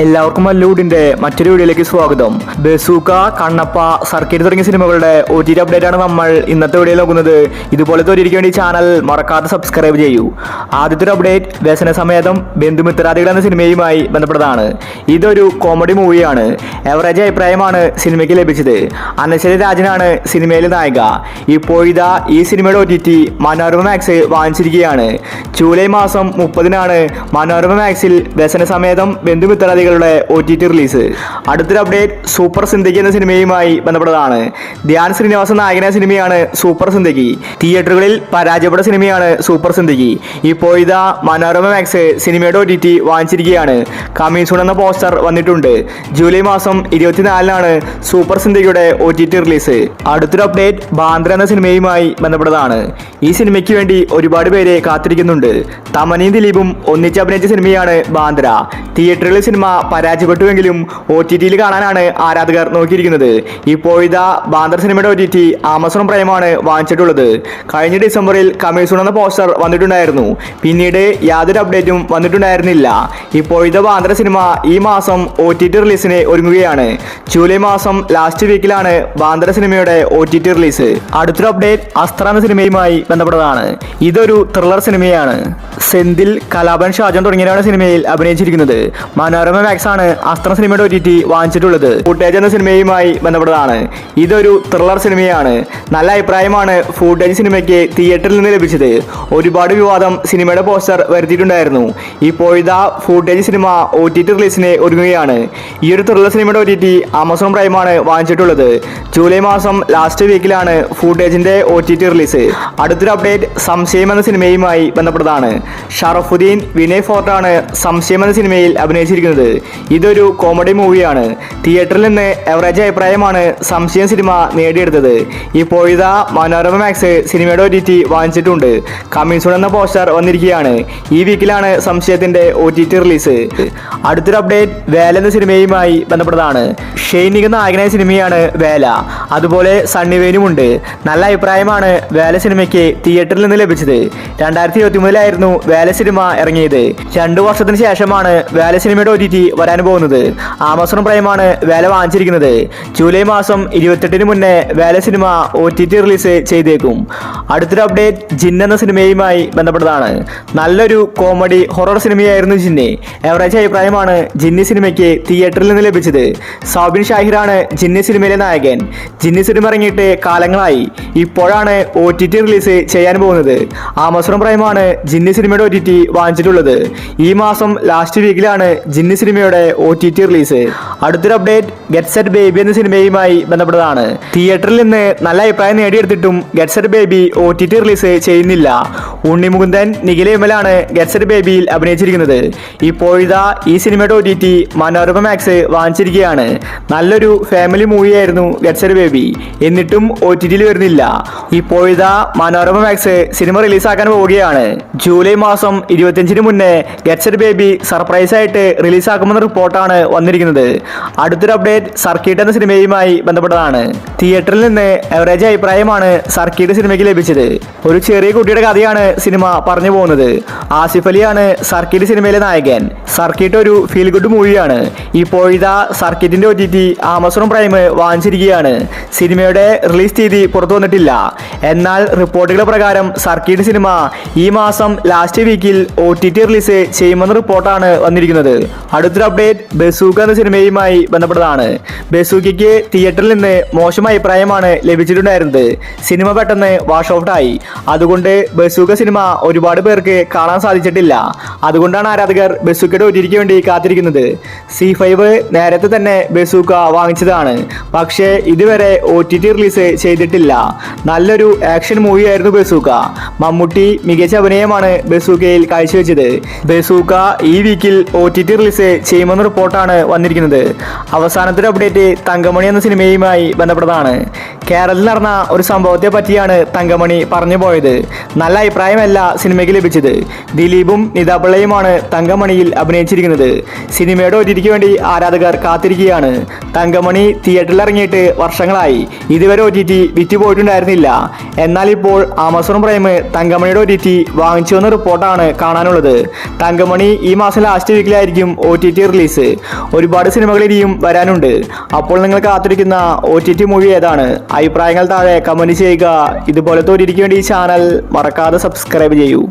എല്ലാവർക്കും മല്ലൂടിന്റെ മറ്റൊരു വീഡിയോയിലേക്ക് സ്വാഗതം. ബസൂക്ക, കണ്ണപ്പ, സർക്കിട്ട് തുടങ്ങിയ സിനിമകളുടെ OTT അപ്ഡേറ്റ് ആണ് നമ്മൾ ഇന്നത്തെ വീഡിയോയിൽ നോക്കുന്നത്. ഇതുപോലത്തെ ഒരു വേണ്ടി ചാനൽ മറക്കാതെ സബ്സ്ക്രൈബ് ചെയ്യൂ. ആദ്യത്തെ ഒരു അപ്ഡേറ്റ് വ്യസനസമേതം ബന്ധുമിത്രാദികൾ എന്ന സിനിമയുമായി ബന്ധപ്പെട്ടതാണ്. ഇതൊരു കോമഡി മൂവിയാണ്. എവറേജ് അഭിപ്രായമാണ് സിനിമയ്ക്ക് ലഭിച്ചത്. അനശ്വരി രാജനാണ് സിനിമയിലെ നായിക. ഇപ്പോഴിതാ ഈ സിനിമയുടെ OTT മനോരമ മാക്സ് വാങ്ങിച്ചിരിക്കുകയാണ്. ജൂലൈ മാസം 30-നാണ് മനോരമ മാക്സിൽ വ്യസനസമേതം ബന്ധുമിത്രാദികളുടെ OTT റിലീസ്. അടുത്തൊരു അപ്ഡേറ്റ് സൂപ്പർ സിന്ദഗി എന്ന സിനിമയുമായി ബന്ധപ്പെട്ടതാണ്. ധ്യാൻ ശ്രീനിവാസൻ നായകനായ സിനിമയാണ് സൂപ്പർ സിന്ദഗി. തിയേറ്ററുകളിൽ പരാജയപ്പെട്ട സിനിമയാണ് സൂപ്പർ സിന്ദഗി. ഇപ്പോഴിതാ മനോരമ മാക്സ് സിനിമയുടെ OTT വാങ്ങിച്ചിരിക്കുകയാണ്. കമ്മിങ് സൂൺ എന്ന പോസ്റ്റർ വന്നിട്ടുണ്ട്. ജൂലൈ മാസം 24-നാണ് സൂപ്പർ സിന്ദഗിയുടെ OTT റിലീസ്. അടുത്തൊരു അപ്ഡേറ്റ് ബാന്ദ്ര എന്ന സിനിമയുമായി ബന്ധപ്പെട്ടതാണ്. ഈ സിനിമയ്ക്ക് വേണ്ടി ഒരുപാട് പേര് കാത്തിരിക്കുന്നുണ്ട്. തമനയും ദിലീപും ഒന്നിച്ച് അഭിനയിച്ച സിനിമയാണ് ബാന്ദ്ര. തിയേറ്ററുകളിൽ സിനിമ പരാജയപ്പെട്ടുവെങ്കിലും OTT-യിൽ കാണാനാണ് ആരാധകർ നോക്കിയിരിക്കുന്നത്. ഇപ്പോഴിതാ ബാന്ദ്ര സിനിമയുടെ OTT ആമസോൺ പ്രൈമാണ് വാങ്ങിച്ചിട്ടുള്ളത്. കഴിഞ്ഞ ഡിസംബറിൽ കമ്മിങ് സൂൺ എന്ന പോസ്റ്റർ വന്നിട്ടുണ്ടായിരുന്നു. പിന്നീട് യാതൊരു അപ്ഡേറ്റും വന്നിട്ടുണ്ടായിരുന്നില്ല. ഇപ്പോഴിതാ ബാന്ദ്ര സിനിമ ഈ മാസം OTT റിലീസിന് ഒരുങ്ങുകയാണ്. ജൂലൈ മാസം ലാസ്റ്റ് വീക്കിലാണ് ബാന്ദ്ര സിനിമയുടെ OTT റിലീസ്. അടുത്തൊരു അപ്ഡേറ്റ് അസ്ത്ര എന്ന സിനിമയുമായി ബന്ധപ്പെട്ടതാണ്. ഇതൊരു ത്രില്ലർ സിനിമയാണ്. സെന്തിൽ, കലാപൻ ഷാജൻ തുടങ്ങിയവരാണ് സിനിമയിൽ അഭിനയിച്ചിരിക്കുന്നത്. മനോരമ മാക്സ് ആണ് അസ്ത്ര സിനിമയുടെ OTT വാങ്ങിച്ചിട്ടുള്ളത്. ഫുട്ടേജ് എന്ന സിനിമയുമായി ബന്ധപ്പെട്ടതാണ്. ഇതൊരു ത്രില്ലർ സിനിമയാണ്. നല്ല അഭിപ്രായമാണ് ഫുട്ടേജ് സിനിമയ്ക്ക് തിയേറ്ററിൽ നിന്ന് ലഭിച്ചത്. ഒരുപാട് വിവാദം സിനിമയുടെ പോസ്റ്റർ വരുത്തിയിട്ടുണ്ടായിരുന്നു. ഇപ്പോഴിതാ ഫുട്ടേജ് സിനിമ OTT റിലീസിന് ഒരുങ്ങുകയാണ്. ഈ ഒരു ത്രില്ലർ സിനിമയുടെ OTT ആമസോൺ പ്രൈമാണ് വാങ്ങിച്ചിട്ടുള്ളത്. ജൂലൈ മാസം ലാസ്റ്റ് വീക്കിലാണ് ഫുട്ടേജിന്റെ OTT റിലീസ്. അടുത്തൊരു അപ്ഡേറ്റ് സംശയം എന്ന സിനിമയുമായി ബന്ധപ്പെട്ടതാണ്. ഷറഫുദ്ദീൻ, വിനയ് ഫോർട്ടാണ് സംശയം എന്ന സിനിമയിൽ അഭിനയിച്ചിരിക്കുന്നത്. ഇതൊരു കോമഡി മൂവിയാണ്. തിയേറ്ററിൽ നിന്ന് എവറേജ് അഭിപ്രായമാണ് സംശയം സിനിമ നേടിയെടുത്തത്. ഇപ്പോഴിതാ മനോരമ മാക്സ് സിനിമയുടെ OTT വാങ്ങിച്ചിട്ടുണ്ട്. കമ്മിങ് സൂൺ എന്ന പോസ്റ്റർ വന്നിരിക്കുകയാണ്. ഈ വീക്കിലാണ് സംശയത്തിന്റെ OTT റിലീസ്. അടുത്തൊരു അപ്ഡേറ്റ് വേല എന്ന സിനിമയുമായി ബന്ധപ്പെട്ടതാണ്. ഷെയ്നിക നായകനായ സിനിമയാണ് വേല. അതുപോലെ സണ്ണി വെയിനുമുണ്ട്. നല്ല അഭിപ്രായമാണ് വേല സിനിമയ്ക്ക് തിയേറ്ററിൽ നിന്ന് ലഭിച്ചത്. 2023-ലായിരുന്നു വേല സിനിമ ഇറങ്ങിയത്. 2 വർഷത്തിന് ശേഷമാണ് വേല സിനിമയുടെ OTT വരാൻ പോകുന്നത്. ആമസോൺ പ്രൈമാണ് വേല വാങ്ങിച്ചിരിക്കുന്നത്. ജൂലൈ മാസം 28-ന് മുന്നേ വേല സിനിമ OTT റിലീസ് ചെയ്തേക്കും. അടുത്തൊരു അപ്ഡേറ്റ് ജിൻ എന്ന സിനിമയുമായി ബന്ധപ്പെട്ടതാണ്. നല്ലൊരു കോമഡി ഹൊറർ സിനിമയായിരുന്നു ജിന്ന്. എവറേജ് അഭിപ്രായമാണ് ജിന്നി സിനിമയ്ക്ക് തിയേറ്ററിൽ നിന്ന് ലഭിച്ചത്. സൗബിൻ ഷാഹിറാണ് ജിന്നി സിനിമയിലെ നായകൻ. ജിന്നി സിനിമ ഇറങ്ങിയിട്ട് കാലങ്ങളായി. ഇപ്പോഴാണ് OTT റിലീസ് ചെയ്യാൻ പോകുന്നത്. ആമസോൺ പ്രൈമാണ് ജിന്നി സിനിമയുടെ OTT വാങ്ങിച്ചിട്ടുള്ളത്. ഈ മാസം ലാസ്റ്റ് വീക്കിലാണ് ജിന്നി സിനിമയുടെ OTT റിലീസ്. അടുത്തൊരു അപ്ഡേറ്റ് ഗെറ്റ് സെറ്റ് ബേബി എന്ന സിനിമയുമായി ബന്ധപ്പെട്ടതാണ്. തിയേറ്ററിൽ നിന്ന് നല്ല അഭിപ്രായം നേടിയെടുത്തിട്ടും get set baby OTT release ചെയ്യുന്നില്ല. ഉണ്ണി മുകുന്ദൻ, നിഖില വിമലാണ് ഗെറ്റ് സെറ്റ് ബേബിയിൽ അഭിനയിച്ചിരിക്കുന്നത്. ഇപ്പോഴിതാ ഈ സിനിമയുടെ OTT മനോരമ മാക്സ് വാങ്ങിച്ചിരിക്കുകയാണ്. നല്ലൊരു ഫാമിലി മൂവിയായിരുന്നു ഗെറ്റ് സെറ്റ് ബേബി. എന്നിട്ടും OTT-യിൽ വരുന്നില്ല. ഇപ്പോഴിതാ മനോരമ മാക്സ് സിനിമ റിലീസാക്കാൻ പോവുകയാണ്. ജൂലൈ മാസം 25-ന് മുന്നേ ഗെറ്റ് സെറ്റ് ബേബി സർപ്രൈസ് ആയിട്ട് റിലീസാക്കുമെന്ന റിപ്പോർട്ടാണ് വന്നിരിക്കുന്നത്. അടുത്തൊരു അപ്ഡേറ്റ് സർക്കിട്ട് എന്ന സിനിമയുമായി ബന്ധപ്പെട്ടതാണ്. തിയേറ്ററിൽ നിന്ന് എവറേജ് അഭിപ്രായമാണ് സർക്കിട്ട് സിനിമയ്ക്ക് ലഭിച്ചത്. ഒരു ചെറിയ കുട്ടിയുടെ കഥയാണ് സിനിമ പറഞ്ഞു പോകുന്നത്. ആസിഫ് അലിയാണ് സർക്കിട്ട് സിനിമയിലെ നായകൻ. സർക്കിട്ട് ഒരു ഫീൽ ഗുഡ് മൂവിയാണ്. ഇപ്പോഴിതാ സർക്കിറ്റിന്റെ OTT ആമസോൺ പ്രൈം വാങ്ങിച്ചിരിക്കുകയാണ്. സിനിമയുടെ റിലീസ് തീയതി പുറത്തു വന്നിട്ടില്ല. എന്നാൽ റിപ്പോർട്ടുകൾ പ്രകാരം സർക്കിട്ട് സിനിമ ഈ മാസം ലാസ്റ്റ് വീക്കിൽ OTT റിലീസ് ചെയ്യുമെന്ന റിപ്പോർട്ടാണ് വന്നിരിക്കുന്നത്. അടുത്തൊരു അപ്ഡേറ്റ് ബസൂക്ക എന്ന സിനിമയുമായി ബന്ധപ്പെട്ടതാണ്. ബസൂക്കയ്ക്ക് തിയേറ്ററിൽ നിന്ന് മോശം അഭിപ്രായമാണ് ലഭിച്ചിട്ടുണ്ടായിരുന്നത്. സിനിമ പെട്ടെന്ന് വാഷ് ഔട്ട് ആയി. അതുകൊണ്ട് ബസൂക്ക സിനിമ ഒരുപാട് പേർക്ക് കാണാൻ സാധിച്ചിട്ടില്ല. അതുകൊണ്ടാണ് ആരാധകർ ബസൂക്കയുടെ OTTക്ക് വേണ്ടി കാത്തിരിക്കുന്നത്. C5 നേരത്തെ തന്നെ ബസൂക്ക വാങ്ങിച്ചതാണ്. പക്ഷേ ഇതുവരെ OTT റിലീസ് ചെയ്തിട്ടില്ല. നല്ലൊരു ആക്ഷൻ മൂവിയായിരുന്നു ബസൂക്ക. മമ്മൂട്ടി മികച്ച അഭിനയമാണ് ബസൂക്കയിൽ കാഴ്ചവെച്ചത്. ബസൂക്ക ഈ വീക്കിൽ OTT റിലീസ് ചെയ്യുമെന്ന റിപ്പോർട്ടാണ് വന്നിരിക്കുന്നത്. അവസാനത്തെ അപ്ഡേറ്റ് തങ്കമണി എന്ന സിനിമയുമായി ബന്ധപ്പെട്ടതാണ്. കേരളത്തിൽ നടന്ന ഒരു സംഭവത്തെ പറ്റിയാണ് തങ്കമണി പറഞ്ഞു പോയത്. നല്ല അഭിപ്രായമല്ല സിനിമയ്ക്ക് ലഭിച്ചത്. ദിലീപും നിതാപിള്ളയുമാണ് തങ്കമണിയിൽ അഭിനയിച്ചിരിക്കുന്നത്. സിനിമയുടെ OTTക്ക് വേണ്ടി ആരാധകർ കാത്തിരിക്കുകയാണ്. തങ്കമണി തിയേറ്ററിൽ ഇറങ്ങിയിട്ട് വർഷങ്ങളായി. ഇതുവരെ OTT വിറ്റുപോയിട്ടുണ്ടായിരുന്നില്ല. എന്നാൽ ഇപ്പോൾ ആമസോൺ പ്രൈം തങ്കമണിയുടെ OTT വാങ്ങിച്ചുവെന്ന റിപ്പോർട്ടാണ് കാണാനുള്ളത്. തങ്കമണി ഈ മാസം ലാസ്റ്റ് വീക്കിലായിരിക്കും OTT OTT റിലീസ്. ഒരുപാട് സിനിമകൾ ഇനിയും വരാനുണ്ട്. അപ്പോൾ നിങ്ങൾ കാത്തിരിക്കുന്ന OTT മൂവി ഏതാണ്? അഭിപ്രായങ്ങൾ താഴെ കമന്റ് ചെയ്യുക. ഇതുപോലത്തെ OTTക്ക് വേണ്ടി ഈ ചാനൽ മറക്കാതെ സബ്സ്ക്രൈബ് ചെയ്യൂ.